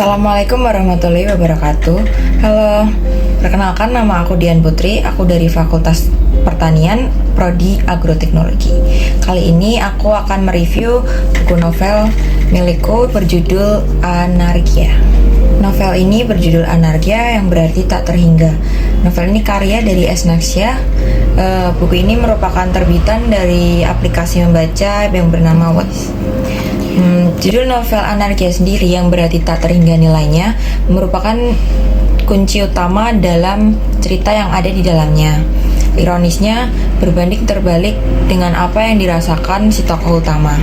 Assalamualaikum warahmatullahi wabarakatuh. Halo, perkenalkan nama aku Dian Putri. Aku dari Fakultas Pertanian, Prodi Agroteknologi. Kali ini aku akan mereview buku novel milikku berjudul Anarkia. Novel ini berjudul Anarkia yang berarti tak terhingga. Novel ini karya dari Esnaxia. Buku ini merupakan terbitan dari aplikasi membaca yang bernama Wattz. Judul novel Anarkia sendiri yang berarti tak terhingga nilainya merupakan kunci utama dalam cerita yang ada di dalamnya. Ironisnya, berbanding terbalik dengan apa yang dirasakan si tokoh utama.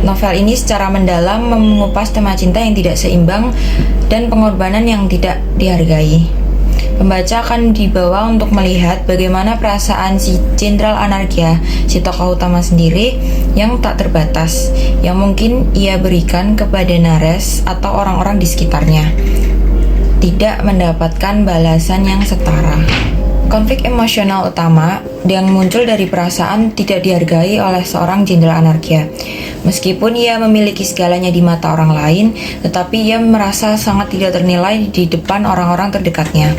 Novel ini secara mendalam mengupas tema cinta yang tidak seimbang dan pengorbanan yang tidak dihargai. Pembaca akan dibawa untuk melihat bagaimana perasaan si Jenderal Anarkia, si tokoh utama sendiri, yang tak terbatas, yang mungkin ia berikan kepada Nares atau orang-orang di sekitarnya, tidak mendapatkan balasan yang setara. Konflik emosional utama yang muncul dari perasaan tidak dihargai oleh seorang Jenderal Anarkia. Meskipun ia memiliki segalanya di mata orang lain, tetapi ia merasa sangat tidak ternilai di depan orang-orang terdekatnya.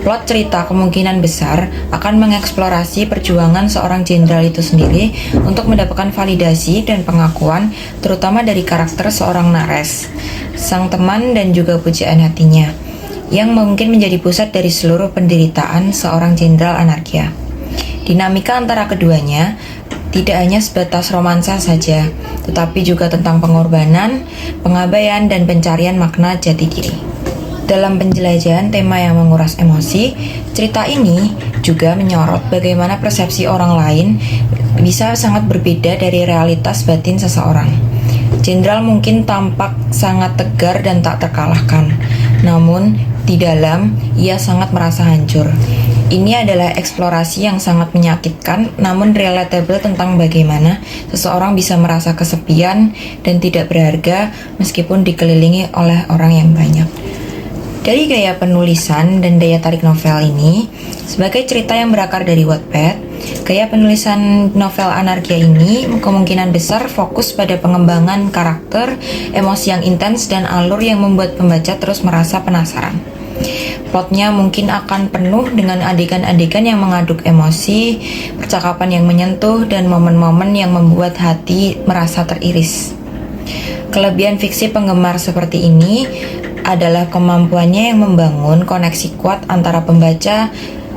Plot cerita kemungkinan besar akan mengeksplorasi perjuangan seorang jenderal itu sendiri untuk mendapatkan validasi dan pengakuan, terutama dari karakter seorang Nares, sang teman dan juga pujaan hatinya, yang mungkin menjadi pusat dari seluruh penderitaan seorang Jenderal Anarkia. Dinamika antara keduanya tidak hanya sebatas romansa saja, tetapi juga tentang pengorbanan, pengabaian, dan pencarian makna jati diri. Dalam penjelajahan tema yang menguras emosi, cerita ini juga menyorot bagaimana persepsi orang lain bisa sangat berbeda dari realitas batin seseorang. Jenderal mungkin tampak sangat tegar dan tak terkalahkan, namun di dalam ia sangat merasa hancur. Ini adalah eksplorasi yang sangat menyakitkan, namun relatable tentang bagaimana seseorang bisa merasa kesepian dan tidak berharga meskipun dikelilingi oleh orang yang banyak. Dari gaya penulisan dan daya tarik novel ini, sebagai cerita yang berakar dari Wattpad, gaya penulisan novel Anarkia ini kemungkinan besar fokus pada pengembangan karakter, emosi yang intens, dan alur yang membuat pembaca terus merasa penasaran. Plotnya mungkin akan penuh dengan adegan-adegan yang mengaduk emosi, percakapan yang menyentuh, dan momen-momen yang membuat hati merasa teriris. Kelebihan fiksi penggemar seperti ini adalah kemampuannya yang membangun koneksi kuat antara pembaca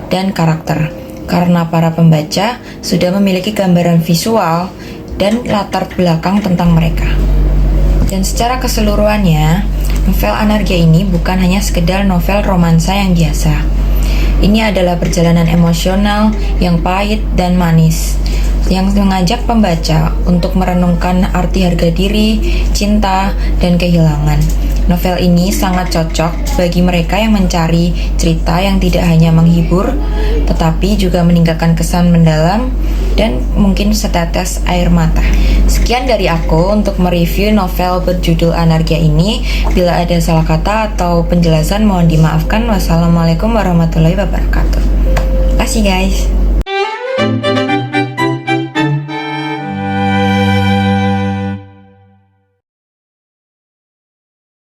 dan karakter, karena para pembaca sudah memiliki gambaran visual dan latar belakang tentang mereka. Dan secara keseluruhannya, novel Anarkia ini bukan hanya sekedar novel romansa yang biasa. Ini adalah perjalanan emosional yang pahit dan manis, yang mengajak pembaca untuk merenungkan arti harga diri, cinta, dan kehilangan. Novel ini sangat cocok bagi mereka yang mencari cerita yang tidak hanya menghibur, tetapi juga meninggalkan kesan mendalam dan mungkin setetes air mata. Sekian dari aku untuk mereview novel berjudul Anarkia ini. Bila ada salah kata atau penjelasan mohon dimaafkan. Wassalamualaikum warahmatullahi wabarakatuh. Terima kasih guys.